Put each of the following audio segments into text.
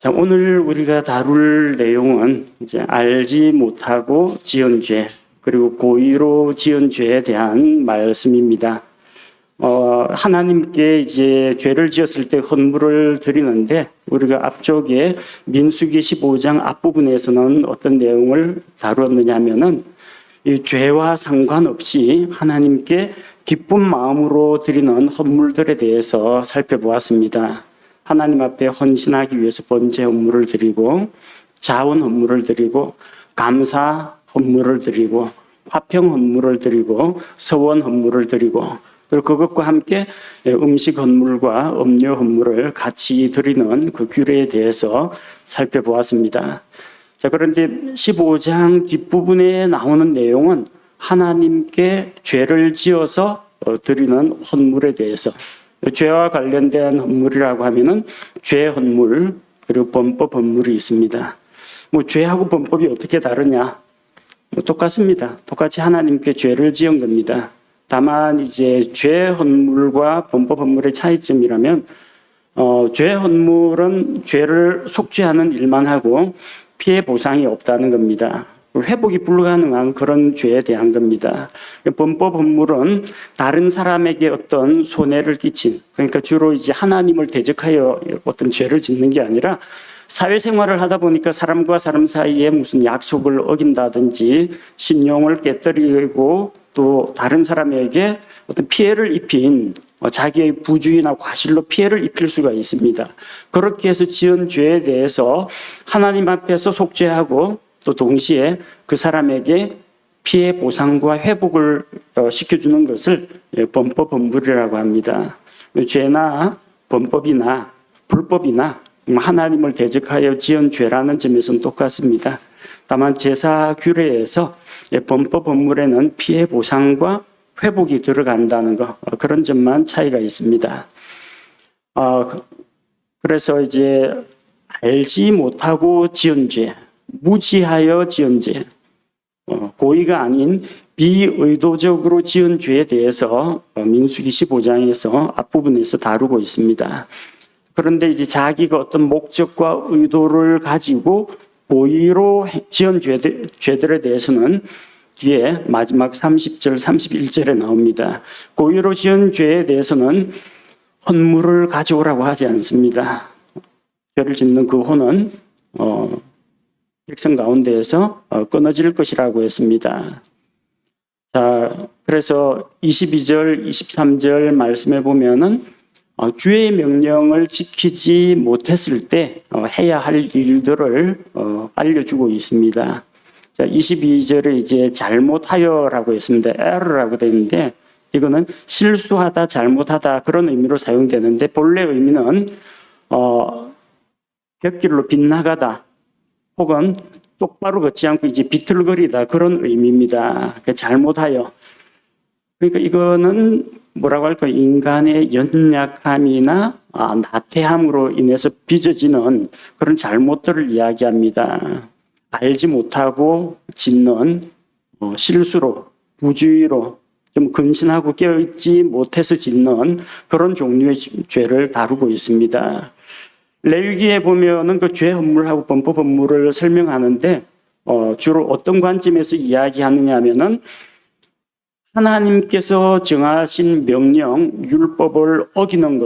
자, 오늘 우리가 다룰 내용은 이제 알지 못하고 지은 죄, 그리고 고의로 지은 죄에 대한 말씀입니다. 하나님께 이제 죄를 지었을 때 헌물을 드리는데 우리가 앞쪽에 민수기 15장 앞부분에서는 어떤 내용을 다루었느냐 하면은 이 죄와 상관없이 하나님께 기쁜 마음으로 드리는 헌물들에 대해서 살펴보았습니다. 하나님 앞에 헌신하기 위해서 번제 헌물을 드리고 자원 헌물을 드리고 감사 헌물을 드리고 화평 헌물을 드리고 서원 헌물을 드리고 그리고 그것과 함께 음식 헌물과 음료 헌물을 같이 드리는 그 규례에 대해서 살펴보았습니다. 자, 그런데 15장 뒷부분에 나오는 내용은 하나님께 죄를 지어서 드리는 헌물에 대해서, 죄와 관련된 헌물이라고 하면은 죄 헌물 그리고 범법 헌물이 있습니다. 죄하고 범법이 어떻게 다르냐? 똑같습니다. 똑같이 하나님께 죄를 지은 겁니다. 다만 이제 죄 헌물과 범법 헌물의 차이점이라면 죄 헌물은 죄를 속죄하는 일만 하고 피해 보상이 없다는 겁니다. 회복이 불가능한 그런 죄에 대한 겁니다. 범법 헌물은 다른 사람에게 어떤 손해를 끼친, 그러니까 주로 이제 하나님을 대적하여 어떤 죄를 짓는 게 아니라 사회생활을 하다 보니까 사람과 사람 사이에 무슨 약속을 어긴다든지 신용을 깨뜨리고 또 다른 사람에게 어떤 피해를 입힌 자기의 부주의나 과실로 피해를 입힐 수가 있습니다. 그렇게 해서 지은 죄에 대해서 하나님 앞에서 속죄하고 또 동시에 그 사람에게 피해 보상과 회복을 시켜주는 것을 범법 헌물이라고 합니다. 죄나 범법이나 불법이나 하나님을 대적하여 지은 죄라는 점에서는 똑같습니다. 다만 제사 규례에서 범법 헌물에는 피해 보상과 회복이 들어간다는 것, 그런 점만 차이가 있습니다. 그래서 이제 알지 못하고 지은 죄, 무지하여 지은 죄, 고의가 아닌 비의도적으로 지은 죄에 대해서 민수기 15장에서 앞부분에서 다루고 있습니다. 그런데 이제 자기가 어떤 목적과 의도를 가지고 고의로 지은 죄들에 대해서는 뒤에 마지막 30절, 31절에 나옵니다. 고의로 지은 죄에 대해서는 헌물을 가져오라고 하지 않습니다. 죄를 짓는 그 혼은 백성 가운데에서 끊어질 것이라고 했습니다. 자, 그래서 22절, 23절 말씀해 보면은 주의 명령을 지키지 못했을 때 해야 할 일들을 알려주고 있습니다. 자, 22절에 이제 잘못하여라고 했습니다. error라고 되어 있는데 이거는 실수하다, 잘못하다 그런 의미로 사용되는데 본래 의미는 곁길로 빗나가다 혹은 똑바로 걷지 않고 이제 비틀거리다 그런 의미입니다. 잘못하여. 그러니까 이거는 뭐라고 할까? 인간의 연약함이나 나태함으로 인해서 빚어지는 그런 잘못들을 이야기합니다. 알지 못하고 짓는 실수로, 부주의로 좀 근신하고 깨어있지 못해서 짓는 그런 종류의 죄를 다루고 있습니다. 레위기에 보면은 그 죄 헌물하고 범법 헌물을 설명하는데 주로 어떤 관점에서 이야기하느냐 하면은 하나님께서 정하신 명령, 율법을 어기는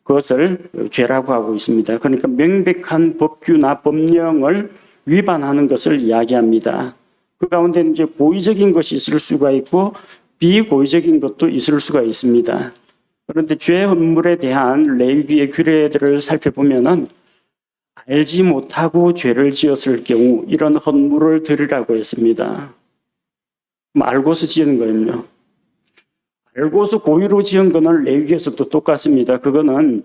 그것을 죄라고 하고 있습니다. 그러니까 명백한 법규나 법령을 위반하는 것을 이야기합니다. 그 가운데는 이제 고의적인 것이 있을 수가 있고 비고의적인 것도 있을 수가 있습니다. 그런데 죄 헌물에 대한 레위기의 규례들을 살펴보면은 알지 못하고 죄를 지었을 경우 이런 헌물을 드리라고 했습니다. 알고서 지은 거예요. 알고서 고의로 지은 거는 레위기에서도 똑같습니다. 그거는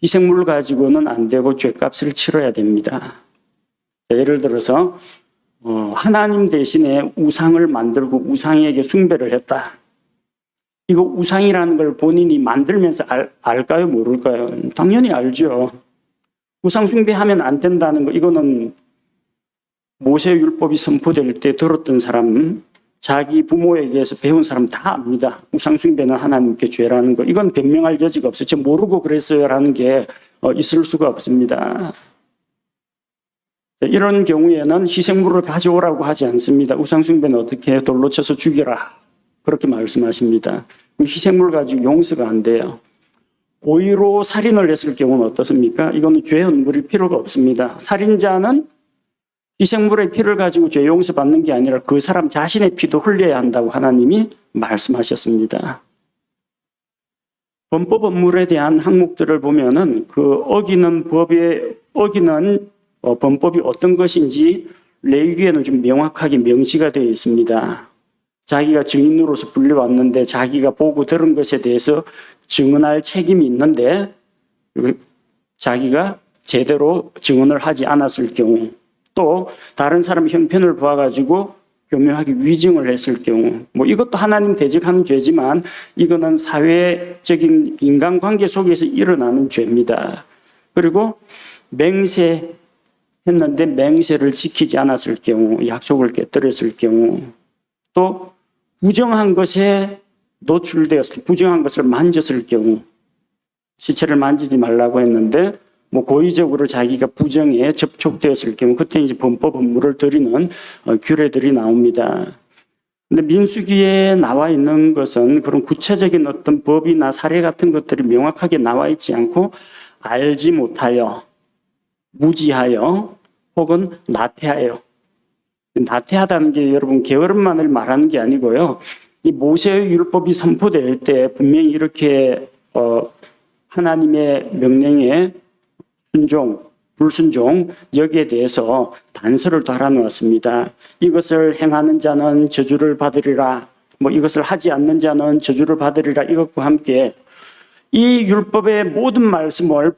희생물 가지고는 안 되고 죄값을 치러야 됩니다. 예를 들어서 하나님 대신에 우상을 만들고 우상에게 숭배를 했다. 이거 우상이라는 걸 본인이 만들면서 알까요? 모를까요? 당연히 알죠. 우상 숭배하면 안 된다는 거 이거는 모세 율법이 선포될 때 들었던 사람, 자기 부모에게서 배운 사람 다 압니다. 우상 숭배는 하나님께 죄라는 거. 이건 변명할 여지가 없어요. 저 모르고 그랬어요라는 게 있을 수가 없습니다. 이런 경우에는 희생물을 가져오라고 하지 않습니다. 우상숭배는 어떻게 해요? 돌로 쳐서 죽여라. 그렇게 말씀하십니다. 희생물 가지고 용서가 안 돼요. 고의로 살인을 했을 경우는 어떻습니까? 이거는 죄 헌물이 필요가 없습니다. 살인자는 희생물의 피를 가지고 죄 용서받는 게 아니라 그 사람 자신의 피도 흘려야 한다고 하나님이 말씀하셨습니다. 범법 업물에 대한 항목들을 보면은 그 범법이 어떤 것인지 레위기에는 좀 명확하게 명시가 되어 있습니다. 자기가 증인으로서 불려왔는데 자기가 보고 들은 것에 대해서 증언할 책임이 있는데 자기가 제대로 증언을 하지 않았을 경우, 또 다른 사람 형편을 봐가지고 교묘하게 위증을 했을 경우, 이것도 하나님 대적하는 죄지만 이거는 사회적인 인간관계 속에서 일어나는 죄입니다. 그리고 맹세했는데 맹세를 지키지 않았을 경우, 약속을 깨뜨렸을 경우, 또 부정한 것에 노출되었을, 부정한 것을 만졌을 경우, 시체를 만지지 말라고 했는데 고의적으로 자기가 부정에 접촉되었을 경우, 그때 이제 범법 업무를 드리는 규례들이 나옵니다. 근데 민수기에 나와 있는 것은 그런 구체적인 어떤 법이나 사례 같은 것들이 명확하게 나와 있지 않고 알지 못하여, 무지하여, 혹은 나태하여. 나태하다는 게 여러분 게으름만을 말하는 게 아니고요. 이 모세의 율법이 선포될 때 분명히 이렇게 하나님의 명령에 순종, 불순종, 여기에 대해서 단서를 달아놓았습니다. 이것을 행하는 자는 저주를 받으리라. 이것을 하지 않는 자는 저주를 받으리라. 이것과 함께 이 율법의 모든 말씀을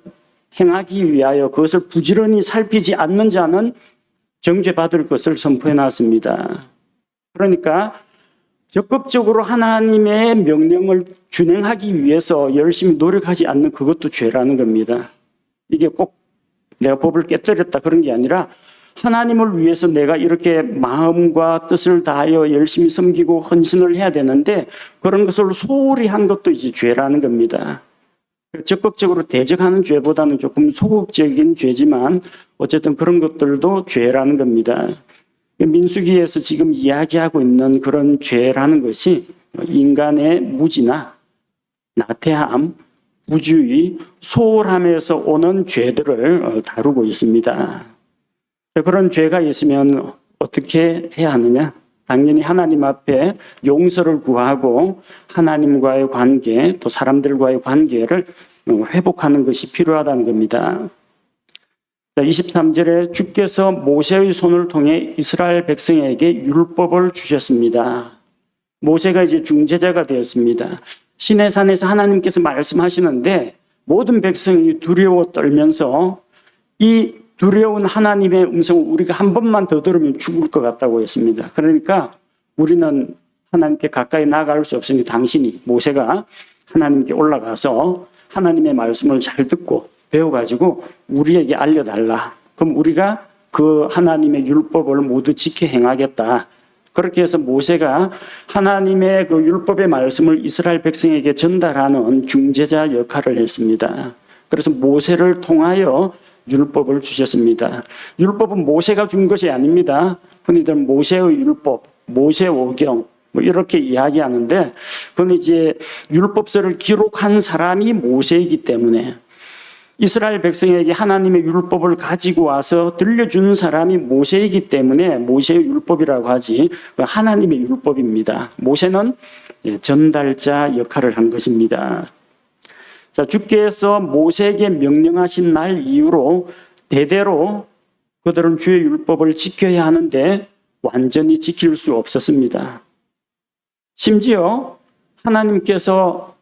행하기 위하여 그것을 부지런히 살피지 않는 자는 정죄받을 것을 선포해 놨습니다. 그러니까 적극적으로 하나님의 명령을 준행하기 위해서 열심히 노력하지 않는 그것도 죄라는 겁니다. 이게 꼭 내가 법을 깨뜨렸다 그런 게 아니라 하나님을 위해서 내가 이렇게 마음과 뜻을 다하여 열심히 섬기고 헌신을 해야 되는데 그런 것을 소홀히 한 것도 이제 죄라는 겁니다. 적극적으로 대적하는 죄보다는 조금 소극적인 죄지만 어쨌든 그런 것들도 죄라는 겁니다. 민수기에서 지금 이야기하고 있는 그런 죄라는 것이 인간의 무지나 나태함, 부주의, 소홀함에서 오는 죄들을 다루고 있습니다. 그런 죄가 있으면 어떻게 해야 하느냐? 당연히 하나님 앞에 용서를 구하고 하나님과의 관계, 또 사람들과의 관계를 회복하는 것이 필요하다는 겁니다. 23절에 주께서 모세의 손을 통해 이스라엘 백성에게 율법을 주셨습니다. 모세가 이제 중재자가 되었습니다. 시내산에서 하나님께서 말씀하시는데 모든 백성이 두려워 떨면서 이 두려운 하나님의 음성을 우리가 한 번만 더 들으면 죽을 것 같다고 했습니다. 그러니까 우리는 하나님께 가까이 나아갈 수 없으니 당신이, 모세가 하나님께 올라가서 하나님의 말씀을 잘 듣고 배워가지고 우리에게 알려달라. 그럼 우리가 그 하나님의 율법을 모두 지켜 행하겠다. 그렇게 해서 모세가 하나님의 그 율법의 말씀을 이스라엘 백성에게 전달하는 중재자 역할을 했습니다. 그래서 모세를 통하여 율법을 주셨습니다. 율법은 모세가 준 것이 아닙니다. 흔히들 모세의 율법, 모세오경 이렇게 이야기하는데 그건 이제 율법서를 기록한 사람이 모세이기 때문에 이스라엘 백성에게 하나님의 율법을 가지고 와서 들려주는 사람이 모세이기 때문에 모세의 율법이라고 하지 하나님의 율법입니다. 모세는 전달자 역할을 한 것입니다. 자, 주께서 모세에게 명령하신 날 이후로 대대로 그들은 주의 율법을 지켜야 하는데 완전히 지킬 수 없었습니다. 심지어 하나님께서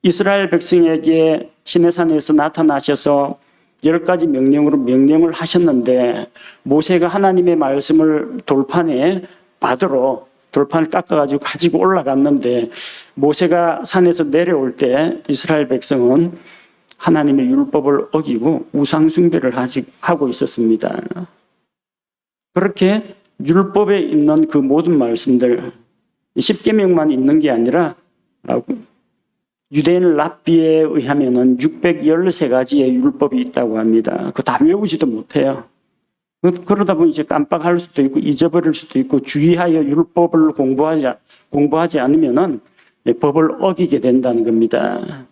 이스라엘 백성에게 시내산에서 나타나셔서 10가지 명령으로 명령을 하셨는데 모세가 하나님의 말씀을 돌판에 받으러 돌판을 깎아가지고 가지고 올라갔는데 모세가 산에서 내려올 때 이스라엘 백성은 하나님의 율법을 어기고 우상숭배를 하고 있었습니다. 그렇게 율법에 있는 그 모든 말씀들 10계명만 있는 게 아니라 유대인 랍비에 의하면은 613가지의 율법이 있다고 합니다. 그거 다 외우지도 못해요. 그러다 보니 이제 깜빡할 수도 있고 잊어버릴 수도 있고 주의하여 율법을 공부하지 않으면은 법을 어기게 된다는 겁니다.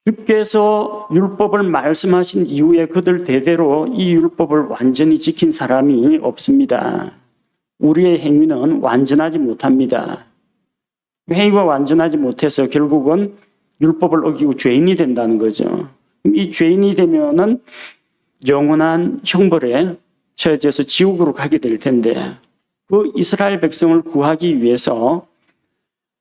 주께서 율법을 말씀하신 이후에 그들 대대로 이 율법을 완전히 지킨 사람이 없습니다. 우리의 행위는 완전하지 못합니다. 행위가 완전하지 못해서 결국은 율법을 어기고 죄인이 된다는 거죠. 이 죄인이 되면은 영원한 형벌에 처해져서 지옥으로 가게 될 텐데 그 이스라엘 백성을 구하기 위해서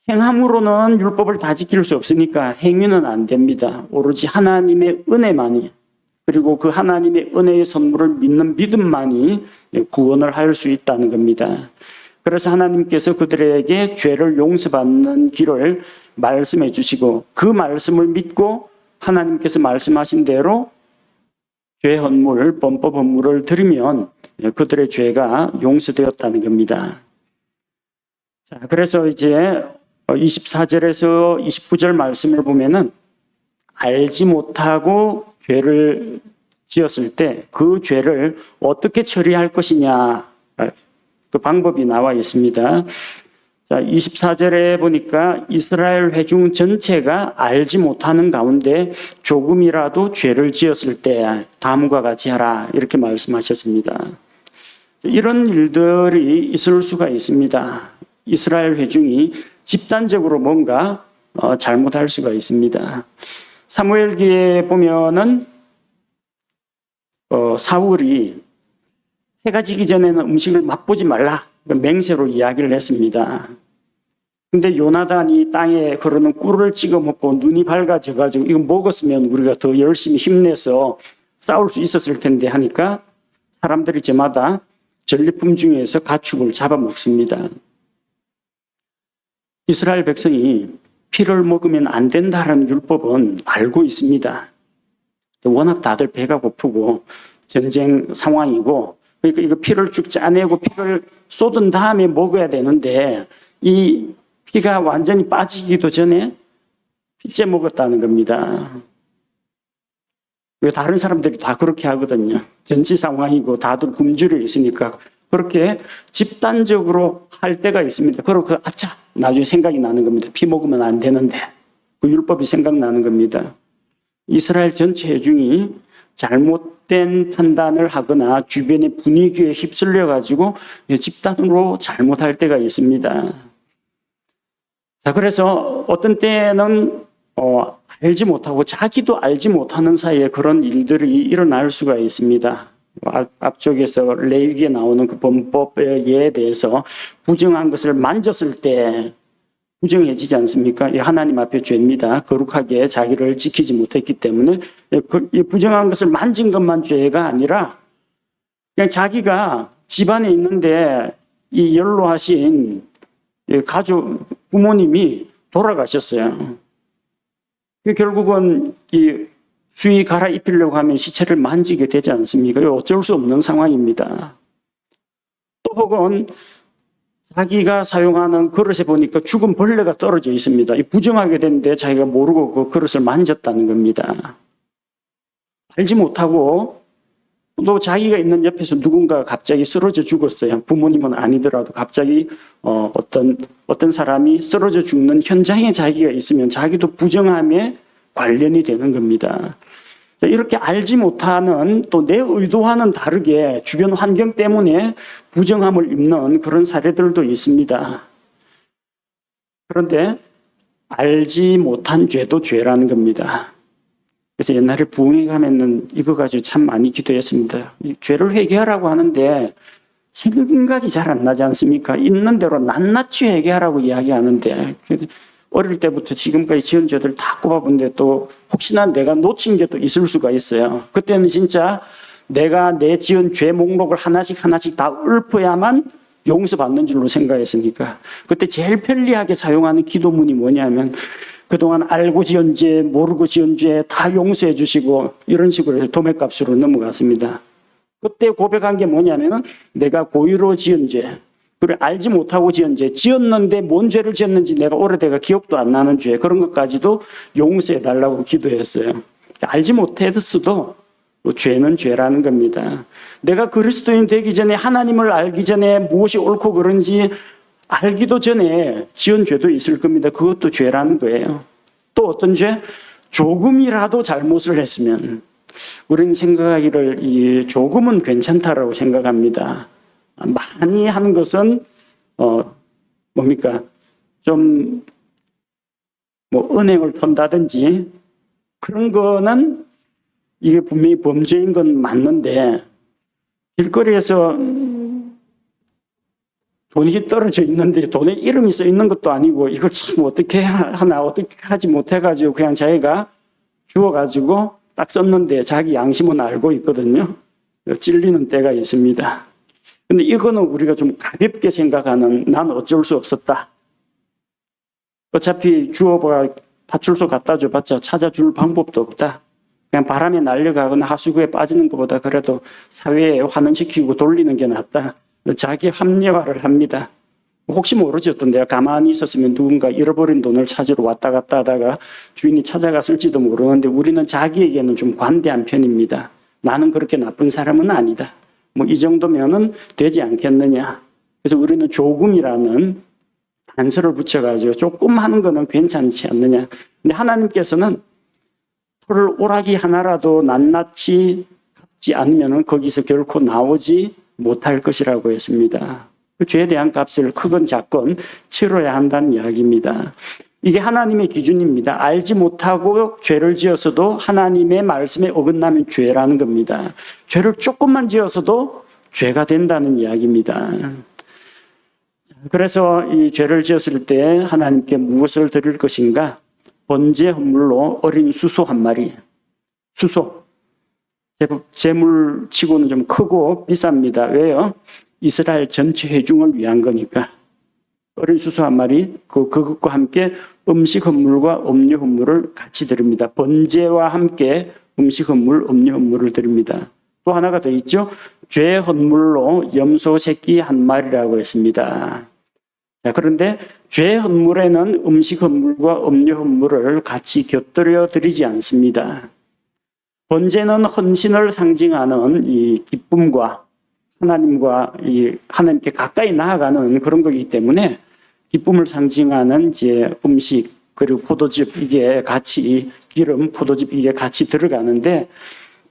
행함으로는 율법을 다 지킬 수 없으니까 행위는 안 됩니다. 오로지 하나님의 은혜만이 그리고 그 하나님의 은혜의 선물을 믿는 믿음만이 구원을 할 수 있다는 겁니다. 그래서 하나님께서 그들에게 죄를 용서받는 길을 말씀해 주시고 그 말씀을 믿고 하나님께서 말씀하신 대로 죄 헌물, 범법 헌물을 드리면 그들의 죄가 용서되었다는 겁니다. 자, 그래서 이제 24절에서 29절 말씀을 보면은 알지 못하고 죄를 지었을 때 그 죄를 어떻게 처리할 것이냐 그 방법이 나와 있습니다. 자, 24절에 보니까 이스라엘 회중 전체가 알지 못하는 가운데 조금이라도 죄를 지었을 때 다음과 같이 하라 이렇게 말씀하셨습니다. 이런 일들이 있을 수가 있습니다. 이스라엘 회중이 집단적으로 뭔가 잘못할 수가 있습니다. 사무엘기에 보면은 사울이 해가 지기 전에는 음식을 맛보지 말라 맹세로 이야기를 했습니다. 근데 요나단이 땅에 흐르는 꿀을 찍어 먹고 눈이 밝아져가지고 이거 먹었으면 우리가 더 열심히 힘내서 싸울 수 있었을 텐데 하니까 사람들이 저마다 전리품 중에서 가축을 잡아먹습니다. 이스라엘 백성이 피를 먹으면 안 된다는 율법은 알고 있습니다. 워낙 다들 배가 고프고 전쟁 상황이고 그러니까 이거 피를 쭉 짜내고 피를 쏟은 다음에 먹어야 되는데 이 피가 완전히 빠지기도 전에 피째 먹었다는 겁니다. 왜 다른 사람들이 다 그렇게 하거든요. 전시 상황이고 다들 굶주려 있으니까 그렇게 집단적으로 할 때가 있습니다. 그러고 아차 나중에 생각이 나는 겁니다. 피 먹으면 안 되는데 그 율법이 생각나는 겁니다. 이스라엘 전체 회중이 잘못된 판단을 하거나 주변의 분위기에 휩쓸려 가지고 집단으로 잘못할 때가 있습니다. 자, 그래서 어떤 때는 알지 못하고 자기도 알지 못하는 사이에 그런 일들이 일어날 수가 있습니다. 앞쪽에서 레위기에 나오는 그 범법의 예에 대해서 부정한 것을 만졌을 때 부정해지지 않습니까? 하나님 앞에 죄입니다. 거룩하게 자기를 지키지 못했기 때문에 이 부정한 것을 만진 것만 죄가 아니라 그냥 자기가 집안에 있는데 이 연로하신 가족 부모님이 돌아가셨어요. 결국은 이 수의 갈아입히려고 하면 시체를 만지게 되지 않습니까? 어쩔 수 없는 상황입니다. 또 혹은 자기가 사용하는 그릇에 보니까 죽은 벌레가 떨어져 있습니다. 부정하게 됐는데 자기가 모르고 그 그릇을 만졌다는 겁니다. 알지 못하고 또 자기가 있는 옆에서 누군가 갑자기 쓰러져 죽었어요. 부모님은 아니더라도 갑자기 어떤 사람이 쓰러져 죽는 현장에 자기가 있으면 자기도 부정함에 관련이 되는 겁니다. 이렇게 알지 못하는 또 내 의도와는 다르게 주변 환경 때문에 부정함을 입는 그런 사례들도 있습니다. 그런데 알지 못한 죄도 죄라는 겁니다. 그래서 옛날에 부흥회 가면은 이거 가지고 참 많이 기도했습니다. 죄를 회개하라고 하는데 생각이 잘 안 나지 않습니까? 있는 대로 낱낱이 회개하라고 이야기하는데 어릴 때부터 지금까지 지은 죄들 다 꼽아본데 또 혹시나 내가 놓친 게 또 있을 수가 있어요. 그때는 진짜 내가 내 지은 죄 목록을 하나씩 다 읊어야만 용서받는 줄로 생각했으니까 그때 제일 편리하게 사용하는 기도문이 뭐냐면 그동안 알고 지은 죄, 모르고 지은 죄 다 용서해 주시고 이런 식으로 해서 도매값으로 넘어갔습니다. 그때 고백한 게 뭐냐면은 내가 고의로 지은 죄, 그리고 알지 못하고 지은 죄, 지었는데 뭔 죄를 지었는지 내가 오래돼가 기억도 안 나는 죄, 그런 것까지도 용서해 달라고 기도했어요. 알지 못했어도 죄는 죄라는 겁니다. 내가 그리스도인 되기 전에, 하나님을 알기 전에 무엇이 옳고 그른지 알기도 전에 지은 죄도 있을 겁니다. 그것도 죄라는 거예요. 또 어떤 죄? 조금이라도 잘못을 했으면, 우리는 생각하기를 이 조금은 괜찮다라고 생각합니다. 많이 하는 것은 뭡니까? 좀 뭐 은행을 턴다든지 그런 거는 이게 분명히 범죄인 건 맞는데, 길거리에서 돈이 떨어져 있는데 돈에 이름이 써 있는 것도 아니고 이걸 참 어떻게 하나, 어떻게 하지 못해가지고 그냥 자기가 주워가지고 딱 썼는데 자기 양심은 알고 있거든요. 찔리는 때가 있습니다. 근데 이거는 우리가 좀 가볍게 생각하는, 난 어쩔 수 없었다. 어차피 주워봐 파출소 갖다 줘봤자 찾아줄 방법도 없다. 그냥 바람에 날려가거나 하수구에 빠지는 것보다 그래도 사회에 환원시키고 돌리는 게 낫다. 자기 합리화를 합니다. 혹시 모르지, 어떤 내가 가만히 있었으면 누군가 잃어버린 돈을 찾으러 왔다 갔다 하다가 주인이 찾아갔을지도 모르는데, 우리는 자기에게는 좀 관대한 편입니다. 나는 그렇게 나쁜 사람은 아니다. 뭐 이 정도면은 되지 않겠느냐. 그래서 우리는 조금이라는 단서를 붙여가지고 조금 하는 거는 괜찮지 않느냐. 근데 하나님께서는 풀 오락이 하나라도 낱낱이 갚지 않으면 거기서 결코 나오지 못할 것이라고 했습니다. 그 죄에 대한 값을 크건 작건 치러야 한다는 이야기입니다. 이게 하나님의 기준입니다. 알지 못하고 죄를 지어서도 하나님의 말씀에 어긋나면 죄라는 겁니다. 죄를 조금만 지어서도 죄가 된다는 이야기입니다. 그래서 이 죄를 지었을 때 하나님께 무엇을 드릴 것인가? 번제 헌물로 어린 수소 한 마리. 수소. 제법 제물치고는 좀 크고 비쌉니다. 왜요? 이스라엘 전체 회중을 위한 거니까. 어린 수소 한 마리, 그것과 함께 음식 헌물과 음료 헌물을 같이 드립니다. 번제와 함께 음식 헌물, 음료 헌물을 드립니다. 또 하나가 더 있죠. 죄 헌물로 염소 새끼 한 마리라고 했습니다. 자, 그런데 죄 헌물에는 음식 헌물과 음료 헌물을 같이 곁들여 드리지 않습니다. 번제는 헌신을 상징하는 이 기쁨과 하나님께 가까이 나아가는 그런 거기 때문에 기쁨을 상징하는 이제 음식, 그리고 포도즙, 이게 같이, 기름, 포도즙, 이게 같이 들어가는데,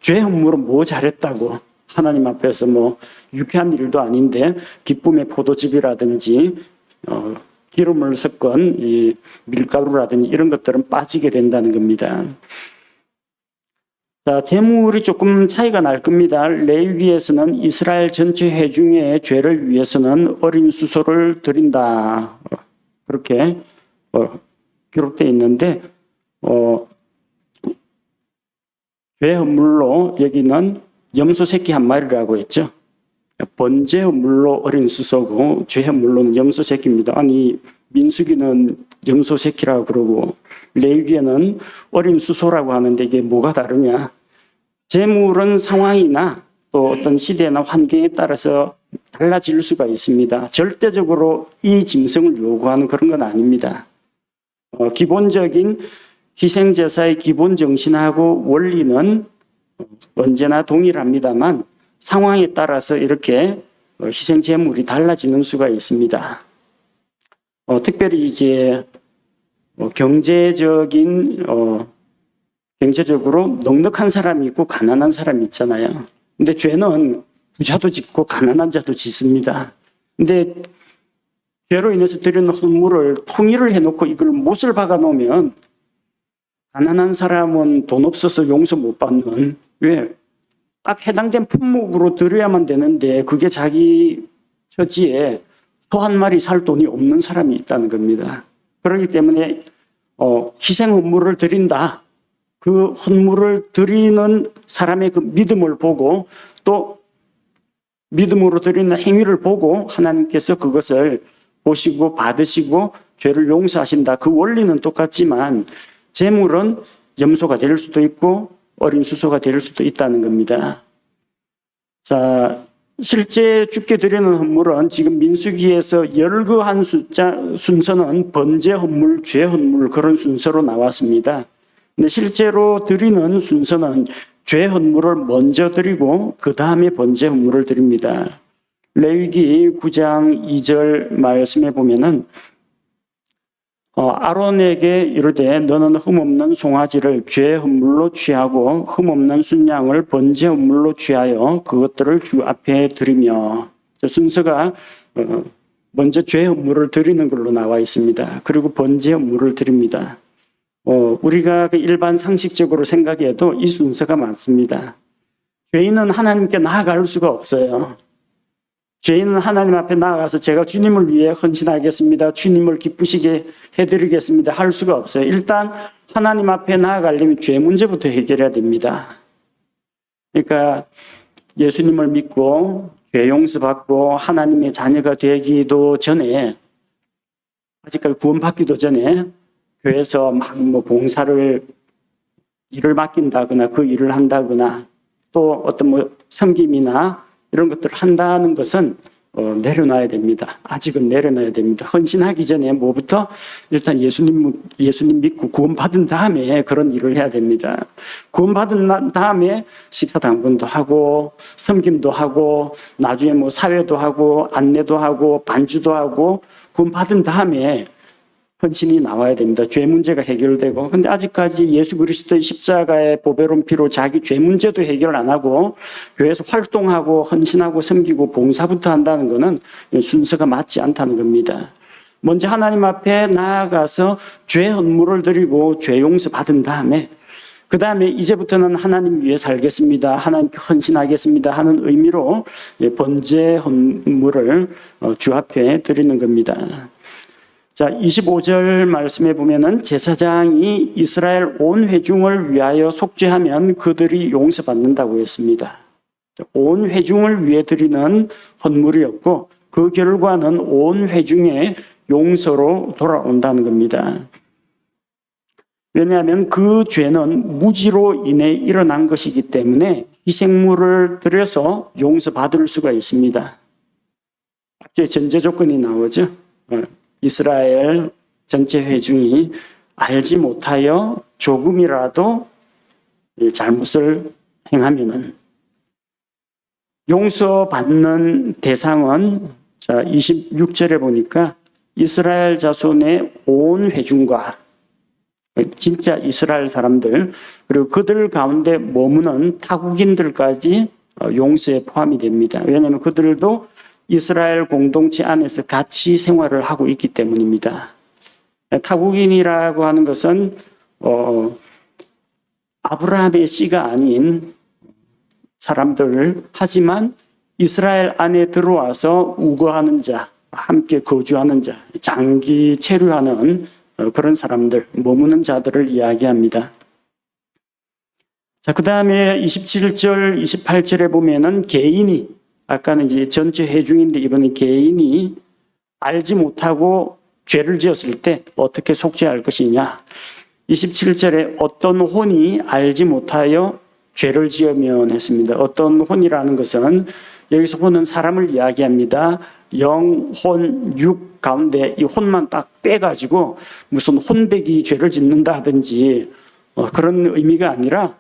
죄 헌물은 뭐 잘했다고 하나님 앞에서 뭐 유쾌한 일도 아닌데 기쁨의 포도즙이라든지 기름을 섞은 이 밀가루라든지 이런 것들은 빠지게 된다는 겁니다. 자, 제물이 조금 차이가 날 겁니다. 레위기에서는 이스라엘 전체 회중의 죄를 위해서는 어린 수소를 드린다. 그렇게 기록되어 있는데, 죄 헌물로 여기는 염소 새끼 한 마리라고 했죠. 번제 헌물로 어린 수소고 죄 헌물로는 염소 새끼입니다. 아니, 민수기는 염소 새끼라고 그러고 레위기에는 어린 수소라고 하는데 이게 뭐가 다르냐? 제물은 상황이나 또 어떤 시대나 환경에 따라서 달라질 수가 있습니다. 절대적으로 이 짐승을 요구하는 그런 건 아닙니다. 기본적인 희생제사의 기본 정신하고 원리는 언제나 동일합니다만 상황에 따라서 이렇게 희생 제물이 달라지는 수가 있습니다. 특별히 이제 경제적으로 넉넉한 사람이 있고 가난한 사람이 있잖아요. 근데 죄는 부자도 짓고 가난한 자도 짓습니다. 근데 죄로 인해서 드리는 헌물을 통일을 해놓고 이걸 못을 박아 놓으면 가난한 사람은 돈 없어서 용서 못 받는, 왜? 딱 해당된 품목으로 드려야만 되는데 그게 자기 처지에 소 한 마리 살 돈이 없는 사람이 있다는 겁니다. 그렇기 때문에 희생 헌물을 드린다. 그 헌물을 드리는 사람의 그 믿음을 보고 또 믿음으로 드리는 행위를 보고 하나님께서 그것을 보시고 받으시고 죄를 용서하신다. 그 원리는 똑같지만 제물은 염소가 될 수도 있고 어린 수소가 될 수도 있다는 겁니다. 자, 실제 주께 드리는 헌물은 지금 민수기에서 열거한 순서는 번제 헌물, 죄 헌물 그런 순서로 나왔습니다. 근데 실제로 드리는 순서는 죄 헌물을 먼저 드리고 그 다음에 번제 헌물을 드립니다. 레위기 9장 2절 말씀에 보면은 아론에게 이르되 너는 흠없는 송아지를 죄 헌물로 취하고 흠없는 순양을 번제 헌물로 취하여 그것들을 주 앞에 드리며, 순서가 먼저 죄 헌물을 드리는 걸로 나와 있습니다. 그리고 번제 헌물을 드립니다. 우리가 일반 상식적으로 생각해도 이 순서가 맞습니다. 죄인은 하나님께 나아갈 수가 없어요. 죄인은 하나님 앞에 나아가서 제가 주님을 위해 헌신하겠습니다, 주님을 기쁘시게 해드리겠습니다 할 수가 없어요. 일단 하나님 앞에 나아가려면 죄 문제부터 해결해야 됩니다. 그러니까 예수님을 믿고 죄 용서받고 하나님의 자녀가 되기도 전에, 아직까지 구원받기도 전에 교회에서 막 봉사를 일을 맡긴다거나 그 일을 한다거나 또 어떤 섬김이나 이런 것들을 한다는 것은 내려놔야 됩니다. 아직은 내려놔야 됩니다. 헌신하기 전에 뭐부터 일단 예수님 믿고 구원받은 다음에 그런 일을 해야 됩니다. 구원받은 다음에 식사 당번도 하고 섬김도 하고 나중에 사회도 하고 안내도 하고 반주도 하고 구원받은 다음에 헌신이 나와야 됩니다. 죄 문제가 해결되고. 근데 아직까지 예수 그리스도의 십자가의 보배로운 피로 자기 죄 문제도 해결 안 하고 교회에서 활동하고 헌신하고 섬기고 봉사부터 한다는 것은 순서가 맞지 않다는 겁니다. 먼저 하나님 앞에 나아가서 죄 헌물을 드리고 죄 용서 받은 다음에 그 다음에 이제부터는 하나님 위해 살겠습니다, 하나님께 헌신하겠습니다 하는 의미로 번제 헌물을 주 앞에 드리는 겁니다. 자, 25절 말씀에 보면은 제사장이 이스라엘 온 회중을 위하여 속죄하면 그들이 용서받는다고 했습니다. 온 회중을 위해 드리는 헌물이었고 그 결과는 온 회중의 용서로 돌아온다는 겁니다. 왜냐하면 그 죄는 무지로 인해 일어난 것이기 때문에 희생물을 드려서 용서받을 수가 있습니다. 앞에 전제 조건이 나오죠. 이스라엘 전체 회중이 알지 못하여 조금이라도 잘못을 행하면은 용서받는 대상은, 자, 26절에 보니까 이스라엘 자손의 온 회중과 진짜 이스라엘 사람들 그리고 그들 가운데 머무는 타국인들까지 용서에 포함이 됩니다. 왜냐하면 그들도 이스라엘 공동체 안에서 같이 생활을 하고 있기 때문입니다. 타국인이라고 하는 것은 아브라함의 씨가 아닌 사람들, 하지만 이스라엘 안에 들어와서 우거하는 자, 함께 거주하는 자, 장기 체류하는 그런 사람들, 머무는 자들을 이야기합니다. 자, 그 다음에 27절, 28절에 보면은 개인이, 아까는 이제 전체 회중인데 이번에 개인이 알지 못하고 죄를 지었을 때 어떻게 속죄할 것이냐. 27절에 어떤 혼이 알지 못하여 죄를 지으면 했습니다. 어떤 혼이라는 것은 여기서 혼은 사람을 이야기합니다. 영, 혼, 육 가운데 이 혼만 딱 빼가지고 무슨 혼백이 죄를 짓는다든지 그런 의미가 아니라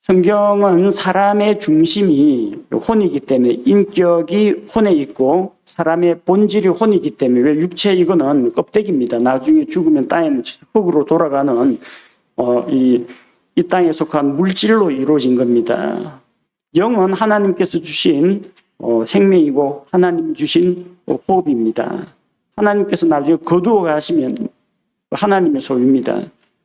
성경은 사람의 중심이 혼이기 때문에 인격이 혼에 있고 사람의 본질이 혼이기 때문에, 왜 육체 이거는 껍데기입니다. 나중에 죽으면 땅에 묻혀서 흙으로 돌아가는 이 땅에 속한 물질로 이루어진 겁니다. 영은 하나님께서 주신 생명이고 하나님 주신 호흡입니다. 하나님께서 나중에 거두어 가시면 하나님의 소유입니다.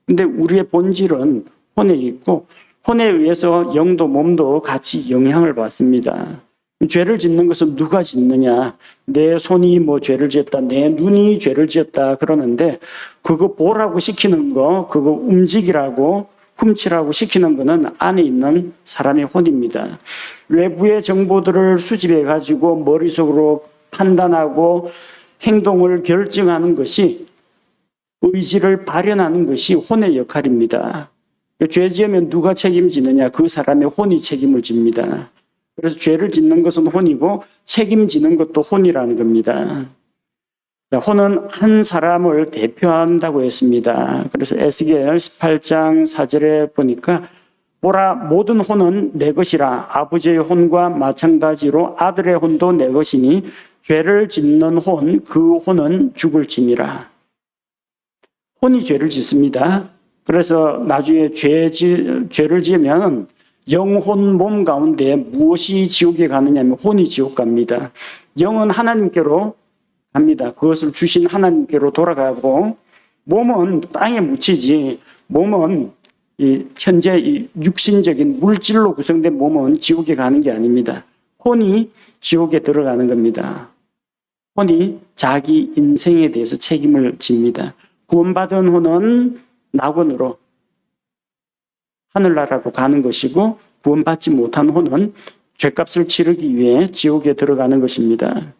근데 우리의 본질은 혼에 있고 혼에 의해서 영도 몸도 같이 영향을 받습니다. 죄를 짓는 것은 누가 짓느냐? 내 손이 죄를 지었다, 내 눈이 죄를 지었다 그러는데 그거 보라고 시키는 거, 그거 움직이라고 훔치라고 시키는 것은 안에 있는 사람의 혼입니다. 외부의 정보들을 수집해 가지고 머릿속으로 판단하고 행동을 결정하는 것이, 의지를 발현하는 것이 혼의 역할입니다. 죄 지으면 누가 책임지느냐? 그 사람의 혼이 책임을 집니다. 그래서 죄를 짓는 것은 혼이고 책임지는 것도 혼이라는 겁니다. 혼은 한 사람을 대표한다고 했습니다. 그래서 에스겔 18장 4절에 보니까 보라, 모든 혼은 내 것이라. 아버지의 혼과 마찬가지로 아들의 혼도 내 것이니 죄를 짓는 혼, 그 혼은 죽을지니라. 혼이 죄를 짓습니다. 그래서 나중에 죄를 지으면 영혼 몸 가운데 무엇이 지옥에 가느냐면 혼이 지옥 갑니다. 영은 하나님께로 갑니다. 그것을 주신 하나님께로 돌아가고, 몸은 땅에 묻히지, 몸은 현재 이 육신적인 물질로 구성된 몸은 지옥에 가는 게 아닙니다. 혼이 지옥에 들어가는 겁니다. 혼이 자기 인생에 대해서 책임을 집니다. 구원받은 혼은 낙원으로, 하늘나라로 가는 것이고, 구원받지 못한 혼은 죄값을 치르기 위해 지옥에 들어가는 것입니다.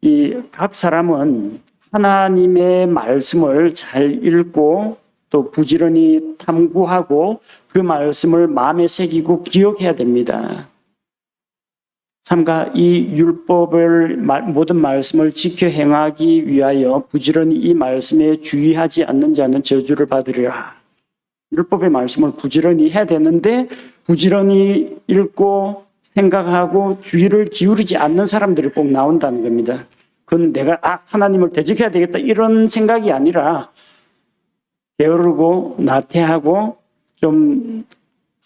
이 각 사람은 하나님의 말씀을 잘 읽고 또 부지런히 탐구하고 그 말씀을 마음에 새기고 기억해야 됩니다. 삼가 이 율법을 모든 말씀을 지켜 행하기 위하여 부지런히 이 말씀에 주의하지 않는 자는 저주를 받으리라. 율법의 말씀을 부지런히 해야 되는데 부지런히 읽고 생각하고 주의를 기울이지 않는 사람들이 꼭 나온다는 겁니다. 그건 내가 하나님을 대적해야 되겠다 이런 생각이 아니라 게으르고 나태하고 좀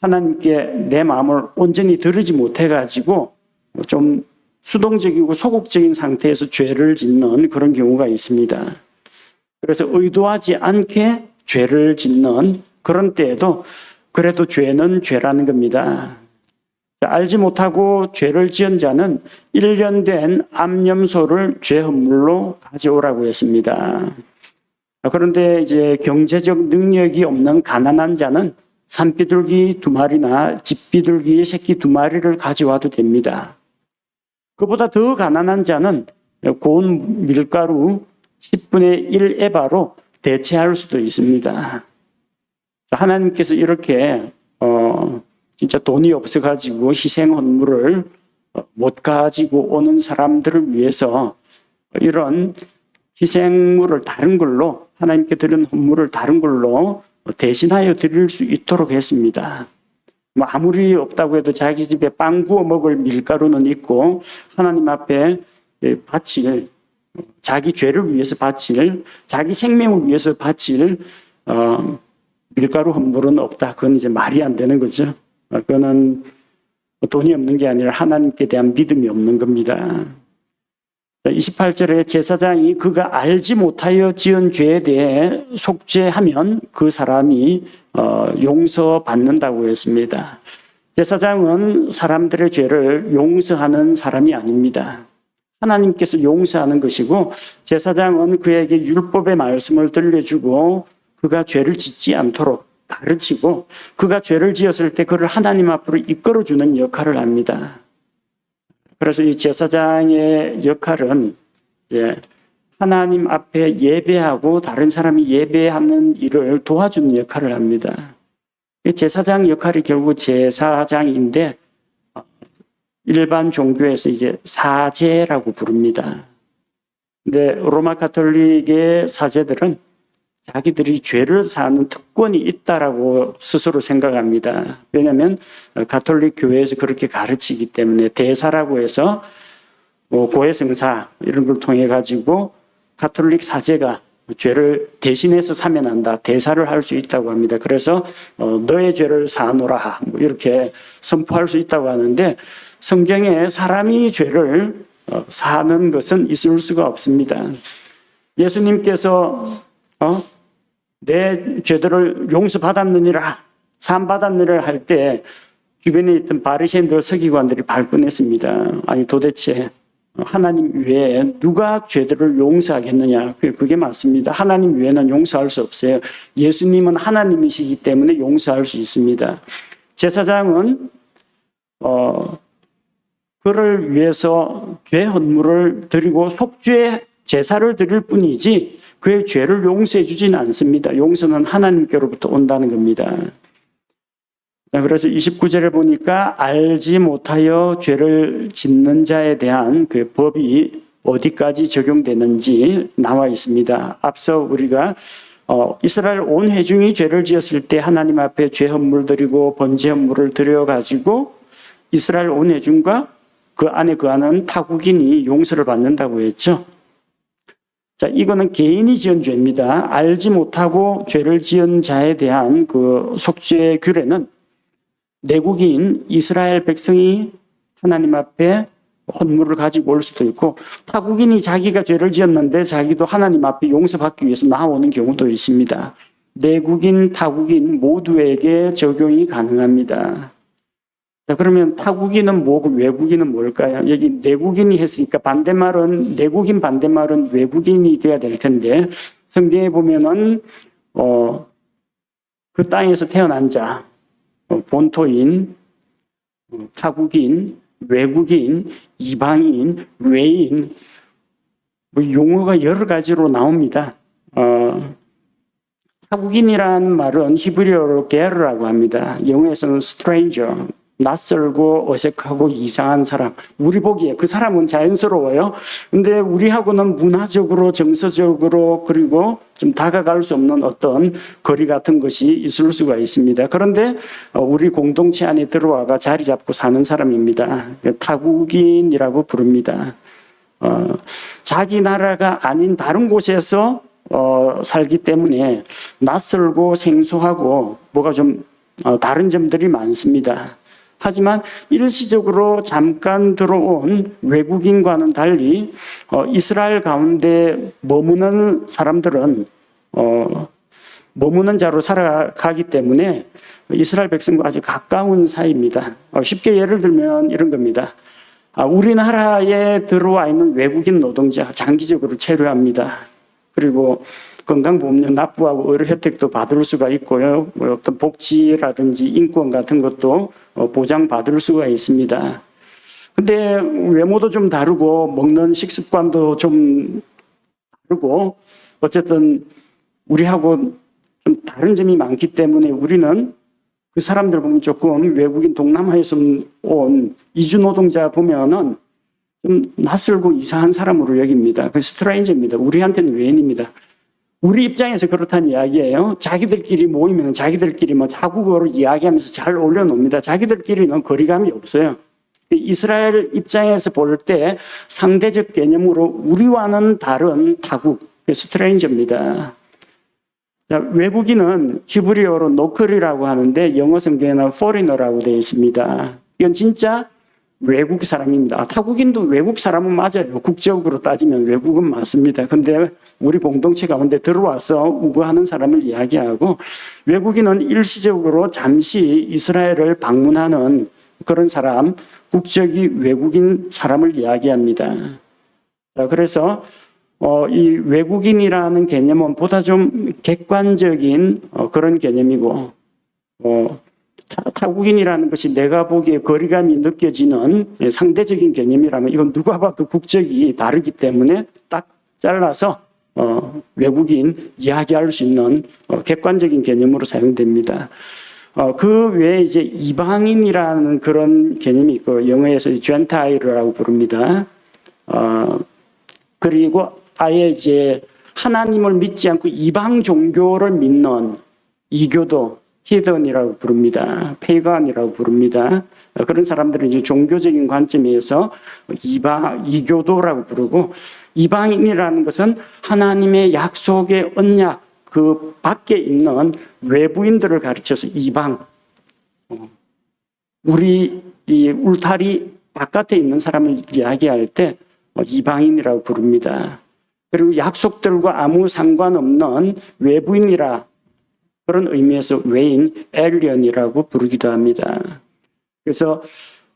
하나님께 내 마음을 온전히 들으지 못해가지고 좀 수동적이고 소극적인 상태에서 죄를 짓는 그런 경우가 있습니다. 그래서 의도하지 않게 죄를 짓는 그런 때에도 그래도 죄는 죄라는 겁니다. 알지 못하고 죄를 지은 자는 1년 된 암염소를 죄 헌물로 가져오라고 했습니다. 그런데 이제 경제적 능력이 없는 가난한 자는 산비둘기 2마리나 집비둘기 새끼 2마리를 가져와도 됩니다. 그보다 더 가난한 자는 고운 밀가루 10분의 1 에바로 대체할 수도 있습니다. 하나님께서 이렇게 진짜 돈이 없어가지고 희생 헌물을 못 가지고 오는 사람들을 위해서 이런 희생물을 다른 걸로 하나님께 드린 헌물을 다른 걸로 대신하여 드릴 수 있도록 했습니다. 아무리 없다고 해도 자기 집에 빵 구워 먹을 밀가루는 있고 하나님 앞에 바칠 자기 죄를 위해서 바칠 자기 생명을 위해서 바칠 밀가루 헌물은 없다. 그건 이제 말이 안 되는 거죠. 그거는 돈이 없는 게 아니라 하나님께 대한 믿음이 없는 겁니다. 28절에 제사장이 그가 알지 못하여 지은 죄에 대해 속죄하면 그 사람이 용서받는다고 했습니다. 제사장은 사람들의 죄를 용서하는 사람이 아닙니다. 하나님께서 용서하는 것이고 제사장은 그에게 율법의 말씀을 들려주고 그가 죄를 짓지 않도록 가르치고 그가 죄를 지었을 때 그를 하나님 앞으로 이끌어주는 역할을 합니다. 그래서 이 제사장의 역할은 하나님 앞에 예배하고 다른 사람이 예배하는 일을 도와주는 역할을 합니다. 제사장 역할이 결국 제사장인데 일반 종교에서 이제 사제라고 부릅니다. 근데 로마 가톨릭의 사제들은 자기들이 죄를 사는 특권이 있다라고 스스로 생각합니다. 왜냐하면 가톨릭 교회에서 그렇게 가르치기 때문에 대사라고 해서 고해성사 이런 걸 통해 가지고 가톨릭 사제가 죄를 대신해서 사면 한다. 대사를 할 수 있다고 합니다. 그래서 너의 죄를 사노라 이렇게 선포할 수 있다고 하는데 성경에 사람이 죄를 사는 것은 있을 수가 없습니다. 예수님께서 내 죄들을 용서받았느니라 사함받았느니라 할 때 주변에 있던 바리새인들 서기관들이 발끈했습니다. 아니 도대체 하나님 외에 누가 죄들을 용서하겠느냐. 그게 맞습니다. 하나님 외에는 용서할 수 없어요. 예수님은 하나님이시기 때문에 용서할 수 있습니다. 제사장은 그를 위해서 죄 헌물을 드리고 속죄 제사를 드릴 뿐이지 그의 죄를 용서해 주지는 않습니다. 용서는 하나님께로부터 온다는 겁니다. 그래서 29절에 보니까 알지 못하여 죄를 짓는 자에 대한 그 법이 어디까지 적용되는지 나와 있습니다. 앞서 우리가 이스라엘 온 회중이 죄를 지었을 때 하나님 앞에 죄 헌물 드리고 번제 헌물을 드려가지고 이스라엘 온 회중과 그 안에 거하는 타국인이 용서를 받는다고 했죠. 자, 이거는 개인이 지은 죄입니다. 알지 못하고 죄를 지은 자에 대한 그 속죄 규례는 내국인 이스라엘 백성이 하나님 앞에 헌물을 가지고 올 수도 있고, 타국인이 자기가 죄를 지었는데 자기도 하나님 앞에 용서받기 위해서 나오는 경우도 있습니다. 내국인, 타국인 모두에게 적용이 가능합니다. 자, 그러면 타국인은 뭐고 외국인은 뭘까요? 여기 내국인이 했으니까 반대말은, 내국인 반대말은 외국인이 돼야 될 텐데, 성경에 보면은 그 땅에서 태어난 자, 본토인, 타국인, 외국인, 이방인, 외인, 뭐 용어가 여러 가지로 나옵니다. 타국인이라는 말은 히브리어로 게르라고 합니다. 영어에서는 stranger, 낯설고 어색하고 이상한 사람. 우리 보기에 그 사람은 자연스러워요. 근데 우리하고는 문화적으로, 정서적으로, 그리고 좀 다가갈 수 없는 어떤 거리 같은 것이 있을 수가 있습니다. 그런데 우리 공동체 안에 들어와가 자리 잡고 사는 사람입니다. 타국인이라고 부릅니다. 자기 나라가 아닌 다른 곳에서 살기 때문에 낯설고 생소하고 뭐가 좀 다른 점들이 많습니다. 하지만 일시적으로 잠깐 들어온 외국인과는 달리 이스라엘 가운데 머무는 사람들은 머무는 자로 살아가기 때문에 이스라엘 백성과 아주 가까운 사이입니다. 쉽게 예를 들면 이런 겁니다. 우리나라에 들어와 있는 외국인 노동자 장기적으로 체류합니다. 그리고 건강보험료 납부하고 의료 혜택도 받을 수가 있고요. 어떤 복지라든지 인권 같은 것도 보장받을 수가 있습니다. 근데 외모도 좀 다르고 먹는 식습관도 좀 다르고 어쨌든 우리하고 좀 다른 점이 많기 때문에 우리는 그 사람들 보면 조금 외국인 동남아에서 온 이주 노동자 보면은 좀 낯설고 이상한 사람으로 여깁니다. 그 스트레인저입니다. 우리한테는 외인입니다. 우리 입장에서 그렇다는 이야기예요. 자기들끼리 모이면 자기들끼리 뭐 자국어로 이야기하면서 잘 올려놓습니다. 자기들끼리는 거리감이 없어요. 이스라엘 입장에서 볼 때 상대적 개념으로 우리와는 다른 타국, 스트레인저입니다. 자, 외국인은 히브리어로 노클이라고 하는데 영어 성경에는 foreigner라고 되어 있습니다. 이건 진짜 외국 사람입니다. 타국인도 외국 사람은 맞아요. 국적으로 따지면 외국은 맞습니다. 근데 우리 공동체 가운데 들어와서 우거하는 사람을 이야기하고, 외국인은 일시적으로 잠시 이스라엘을 방문하는 그런 사람, 국적이 외국인 사람을 이야기합니다. 자, 그래서 이 외국인이라는 개념은 보다 좀 객관적인 그런 개념이고, 타국인이라는 것이 내가 보기에 거리감이 느껴지는 상대적인 개념이라면 이건 누가 봐도 국적이 다르기 때문에 딱 잘라서 외국인 이야기할 수 있는 객관적인 개념으로 사용됩니다. 그 외에 이제 이방인이라는 그런 개념이 있고 영어에서 젠타일이라고 부릅니다. 그리고 아예 이제 하나님을 믿지 않고 이방 종교를 믿는 이교도 히든이라고 부릅니다. 페이건이라고 부릅니다. 그런 사람들은 이제 종교적인 관점에서 이교도라고 부르고, 이방인이라는 것은 하나님의 약속의 언약 그 밖에 있는 외부인들을 가르쳐서 이방, 우리 이 울타리 바깥에 있는 사람을 이야기할 때 이방인이라고 부릅니다. 그리고 약속들과 아무 상관없는 외부인이라 그런 의미에서 외인, 엘리언이라고 부르기도 합니다. 그래서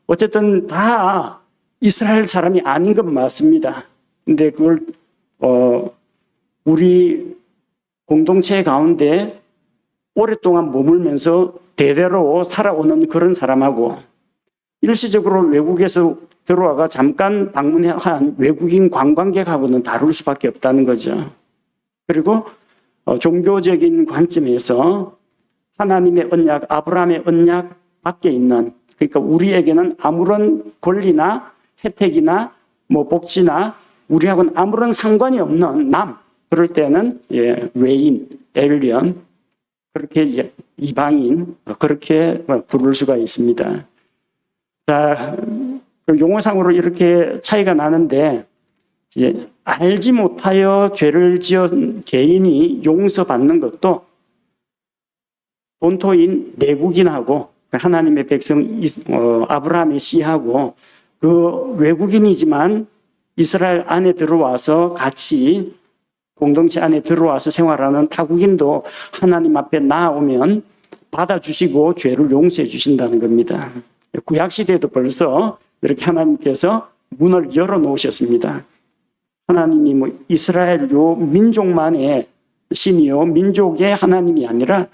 어쨌든 다 이스라엘 사람이 아닌 건 맞습니다. 근데 그걸 우리 공동체 가운데 오랫동안 머물면서 대대로 살아오는 그런 사람하고 일시적으로 외국에서 들어와가 잠깐 방문한 외국인 관광객하고는 다를 수밖에 없다는 거죠. 그리고 종교적인 관점에서 하나님의 언약, 아브라함의 언약 밖에 있는, 그러니까 우리에게는 아무런 권리나 혜택이나 뭐 복지나 우리하고는 아무런 상관이 없는 그럴 때는 외인, 에일리언, 그렇게 이방인, 그렇게 부를 수가 있습니다. 자, 용어상으로 이렇게 차이가 나는데, 이제 알지 못하여 죄를 지은 개인이 용서받는 것도 본토인 내국인하고 하나님의 백성 아브라함의 씨하고 그 외국인이지만 이스라엘 안에 들어와서 같이 공동체 안에 들어와서 생활하는 타국인도 하나님 앞에 나오면 받아주시고 죄를 용서해 주신다는 겁니다. 구약시대에도 벌써 이렇게 하나님께서 문을 열어놓으셨습니다. 하나님이 이스라엘요 민족만의 신이요 민족의 하나님이 아니라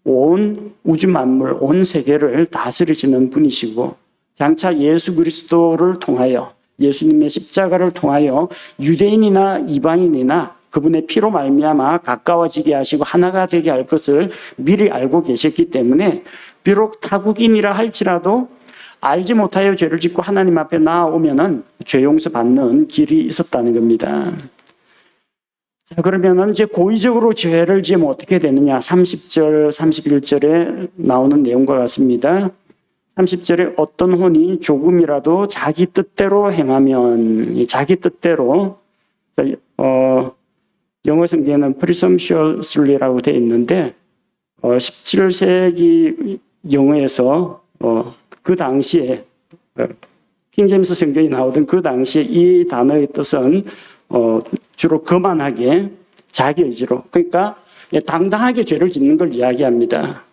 온 우주 만물, 온 세계를 다스리시는 분이시고 장차 예수 그리스도를 통하여 예수님의 십자가를 통하여 유대인이나 이방인이나 그분의 피로 말미암아 가까워지게 하시고 하나가 되게 할 것을 미리 알고 계셨기 때문에 비록 타국인이라 할지라도 알지 못하여 죄를 짓고 하나님 앞에 나아오면은 죄 용서 받는 길이 있었다는 겁니다. 자, 그러면은 이제 고의적으로 죄를 지으면 어떻게 되느냐? 30절, 31절에 나오는 내용과 같습니다. 30절에 어떤 혼이 조금이라도 자기 뜻대로 행하면, 자기 뜻대로, 영어 성경에는 presumptuously라고 되어 있는데, 17세기 영어에서, 그 당시에, 킹제임스 성경이 나오던 그 당시에 이 단어의 뜻은, 주로 거만하게, 자기 의지로, 그러니까 당당하게 죄를 짓는 걸 이야기합니다.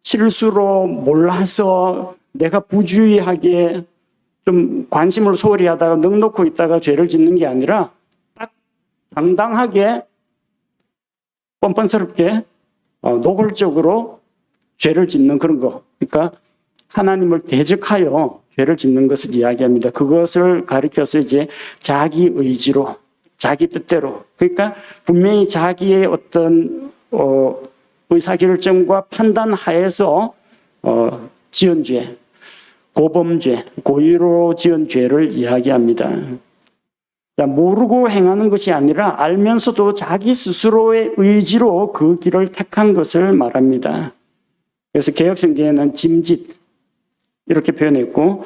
실수로 몰라서 내가 부주의하게 좀 관심을 소홀히 하다가 넋놓고 있다가 죄를 짓는 게 아니라 딱 당당하게 뻔뻔스럽게 노골적으로 죄를 짓는 그런 거. 그러니까 하나님을 대적하여 죄를 짓는 것을 이야기합니다. 그것을 가리켜서 이제 자기 의지로, 자기 뜻대로. 그러니까 분명히 자기의 어떤 의사결정과 판단 하에서 지은 죄, 고범죄, 고의로 지은 죄를 이야기합니다. 자, 모르고 행하는 것이 아니라 알면서도 자기 스스로의 의지로 그 길을 택한 것을 말합니다. 그래서 개역성경에는 짐짓 이렇게 표현했고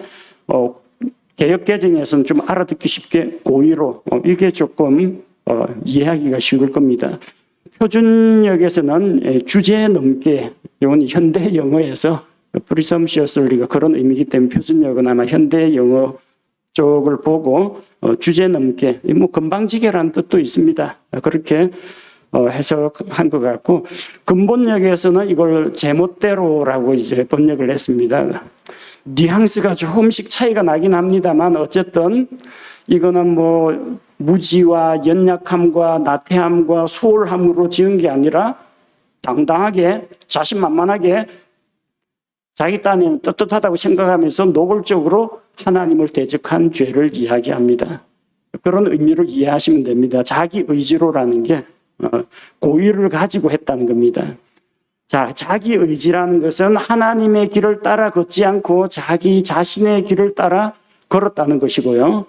개역개정에서는 좀 알아듣기 쉽게 고의로 이게 조금 이해하기가 쉬울 겁니다. 표준역에서는 주제 넘게, 이건 현대 영어에서 presumptuously가 그런 의미이기 때문에 표준역은 아마 현대 영어 쪽을 보고 주제 넘게, 뭐 건방지게라는 뜻도 있습니다. 그렇게 해석한 것 같고, 근본역에서는 이걸 제멋대로라고 이제 번역을 했습니다. 뉘앙스가 조금씩 차이가 나긴 합니다만 어쨌든 이거는 뭐 무지와 연약함과 나태함과 소홀함으로 지은 게 아니라 당당하게 자신만만하게 자기 딴에는 떳떳하다고 생각하면서 노골적으로 하나님을 대적한 죄를 이야기합니다. 그런 의미로 이해하시면 됩니다. 자기 의지로라는 게 고의를 가지고 했다는 겁니다. 자, 자기 의지라는 것은 하나님의 길을 따라 걷지 않고 자기 자신의 길을 따라 걸었다는 것이고요.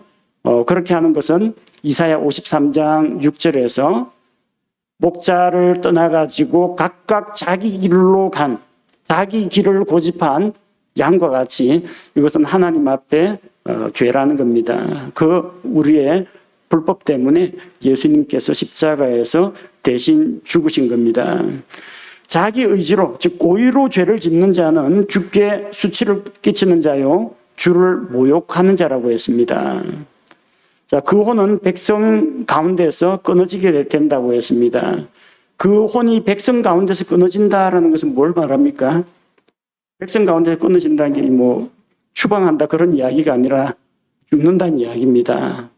그렇게 하는 것은 이사야 53장 6절에서 목자를 떠나가지고 각각 자기 길로 간, 자기 길을 고집한 양과 같이 이것은 하나님 앞에 죄라는 겁니다. 그 우리의 불법 때문에 예수님께서 십자가에서 대신 죽으신 겁니다. 자기 의지로, 즉 고의로 죄를 짓는 자는 주께 수치를 끼치는 자요 주를 모욕하는 자라고 했습니다. 자, 그 혼은 백성 가운데서 끊어지게 된다고 했습니다. 그 혼이 백성 가운데서 끊어진다라는 것은 뭘 말합니까? 백성 가운데서 끊어진다는 게 뭐 추방한다 그런 이야기가 아니라 죽는다는 이야기입니다.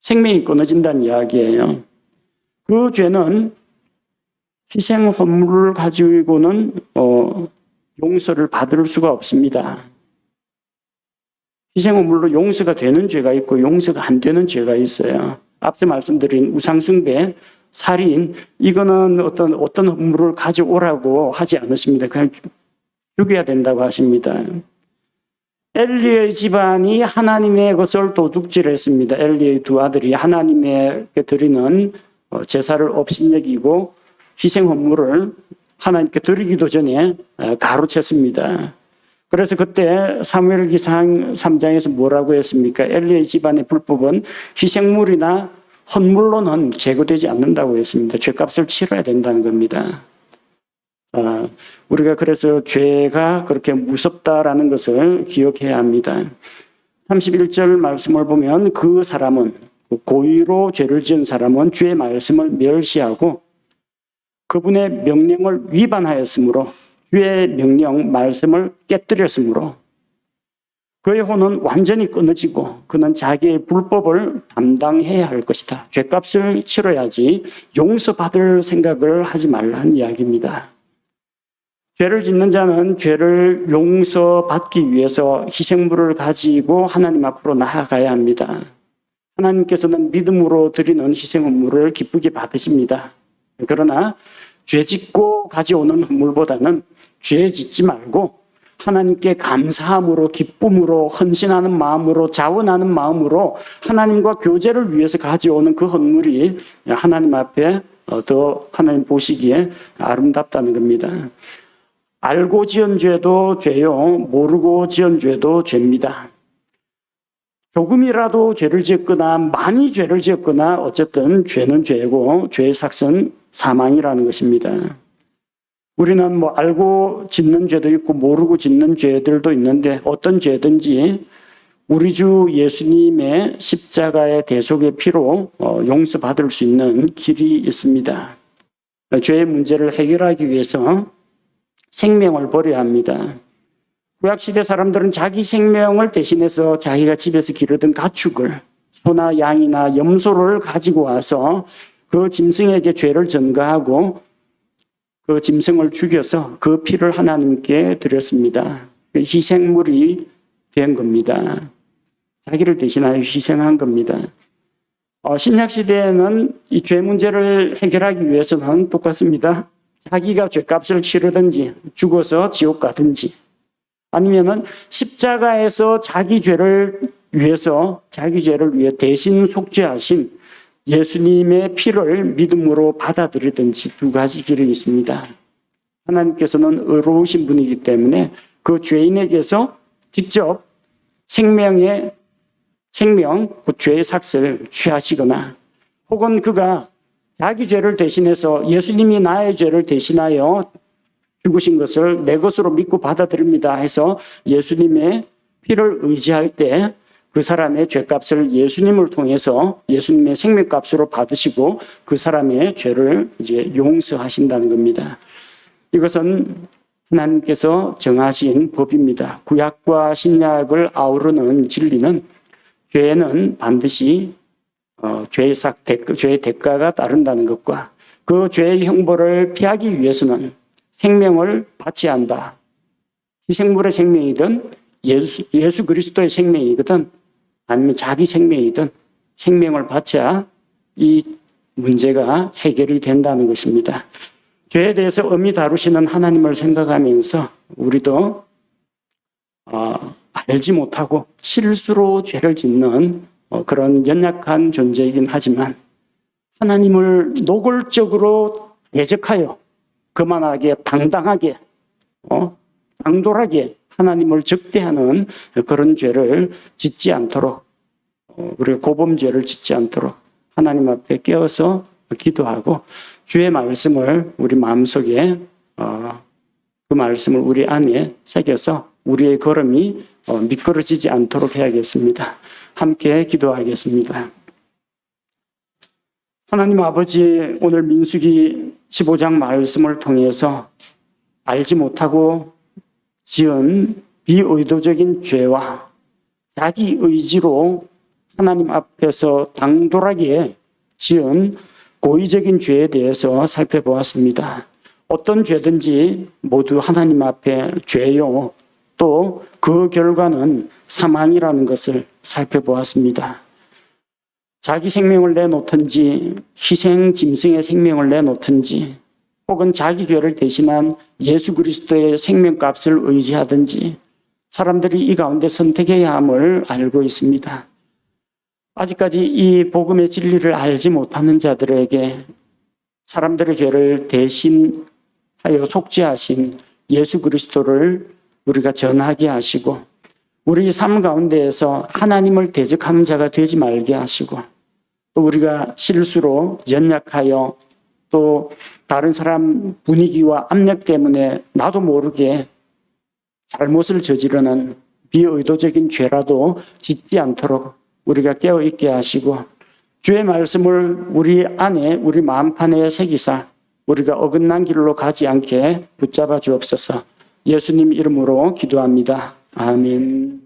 생명이 끊어진다는 이야기예요. 그 죄는 희생 헌물을 가지고는 용서를 받을 수가 없습니다. 희생 헌물로 용서가 되는 죄가 있고 용서가 안 되는 죄가 있어요. 앞서 말씀드린 우상숭배, 살인, 이거는 어떤 헌물을 가져오라고 하지 않으십니다. 그냥 죽여야 된다고 하십니다. 엘리의 집안이 하나님의 것을 도둑질했습니다. 엘리의 두 아들이 하나님에게 드리는 제사를 업신여기고 희생 헌물을 하나님께 드리기도 전에 가로챘습니다. 그래서 그때 사무엘기상 3장에서 뭐라고 했습니까? 엘리의 집안의 불법은 희생물이나 헌물로는 제거되지 않는다고 했습니다. 죄값을 치러야 된다는 겁니다. 우리가 그래서 죄가 그렇게 무섭다라는 것을 기억해야 합니다. 31절 말씀을 보면 그 사람은, 고의로 죄를 지은 사람은 주의 말씀을 멸시하고 그분의 명령을 위반하였으므로, 주의 명령 말씀을 깨뜨렸으므로 그의 혼은 완전히 끊어지고 그는 자기의 불법을 담당해야 할 것이다. 죄값을 치러야지 용서받을 생각을 하지 말라는 이야기입니다. 죄를 짓는 자는 죄를 용서받기 위해서 희생물을 가지고 하나님 앞으로 나아가야 합니다. 하나님께서는 믿음으로 드리는 희생물을 기쁘게 받으십니다. 그러나 죄 짓고 가져오는 헌물보다는 죄 짓지 말고 하나님께 감사함으로, 기쁨으로, 헌신하는 마음으로, 자원하는 마음으로 하나님과 교제를 위해서 가져오는 그 헌물이 하나님 앞에 더 하나님 보시기에 아름답다는 겁니다. 알고 지은 죄도 죄요, 모르고 지은 죄도 죄입니다. 조금이라도 죄를 지었거나 많이 죄를 지었거나 어쨌든 죄는 죄고 죄의 삭은 사망이라는 것입니다. 우리는 알고 짓는 죄도 있고 모르고 짓는 죄들도 있는데 어떤 죄든지 우리 주 예수님의 십자가의 대속의 피로 용서받을 수 있는 길이 있습니다. 죄의 문제를 해결하기 위해서 생명을 버려야 합니다. 구약시대 사람들은 자기 생명을 대신해서 자기가 집에서 기르던 가축을, 소나 양이나 염소를 가지고 와서 그 짐승에게 죄를 전가하고 그 짐승을 죽여서 그 피를 하나님께 드렸습니다. 희생물이 된 겁니다. 자기를 대신하여 희생한 겁니다. 신약시대에는 이 죄 문제를 해결하기 위해서는 똑같습니다. 자기가 죄값을 치르든지 죽어서 지옥 가든지 아니면은 십자가에서 자기 죄를 위해 대신 속죄하신 예수님의 피를 믿음으로 받아들이든지 두 가지 길이 있습니다. 하나님께서는 의로우신 분이기 때문에 그 죄인에게서 직접 생명, 그 죄의 삭을 취하시거나 혹은 그가 자기 죄를 대신해서 예수님이 나의 죄를 대신하여 죽으신 것을 내 것으로 믿고 받아들입니다 해서 예수님의 피를 의지할 때 그 사람의 죄값을 예수님을 통해서 예수님의 생명값으로 받으시고 그 사람의 죄를 이제 용서하신다는 겁니다. 이것은 하나님께서 정하신 법입니다. 구약과 신약을 아우르는 진리는 죄는 반드시 죄의 대가가 따른다는 것과 그 죄의 형벌을 피하기 위해서는 생명을 바쳐야 한다. 희생물의 생명이든 예수 그리스도의 생명이거든 아니면 자기 생명이든 생명을 바쳐야 이 문제가 해결이 된다는 것입니다. 죄에 대해서 엄히 다루시는 하나님을 생각하면서 우리도 알지 못하고 실수로 죄를 짓는 그런 연약한 존재이긴 하지만 하나님을 노골적으로 대적하여 거만하게 당당하게 당돌하게 하나님을 적대하는 그런 죄를 짓지 않도록 우리가 고범죄를 짓지 않도록 하나님 앞에 깨어서 기도하고 주의 말씀을 우리 마음속에 그 말씀을 우리 안에 새겨서 우리의 걸음이 미끄러지지 않도록 해야겠습니다. 함께 기도하겠습니다. 하나님 아버지, 오늘 민수기 15장 말씀을 통해서 알지 못하고 지은 비의도적인 죄와 자기 의지로 하나님 앞에서 당돌하게 지은 고의적인 죄에 대해서 살펴보았습니다. 어떤 죄든지 모두 하나님 앞에 죄요, 또 그 결과는 사망이라는 것을 살펴보았습니다. 자기 생명을 내놓든지 희생 짐승의 생명을 내놓든지 혹은 자기 죄를 대신한 예수 그리스도의 생명값을 의지하든지 사람들이 이 가운데 선택해야 함을 알고 있습니다. 아직까지 이 복음의 진리를 알지 못하는 자들에게 사람들의 죄를 대신하여 속죄하신 예수 그리스도를 우리가 전하게 하시고 우리 삶 가운데에서 하나님을 대적하는 자가 되지 말게 하시고 또 우리가 실수로 연약하여 또 다른 사람 분위기와 압력 때문에 나도 모르게 잘못을 저지르는 비의도적인 죄라도 짓지 않도록 우리가 깨어있게 하시고 주의 말씀을 우리 안에 우리 마음판에 새기사 우리가 어긋난 길로 가지 않게 붙잡아 주옵소서. 예수님 이름으로 기도합니다. 아멘.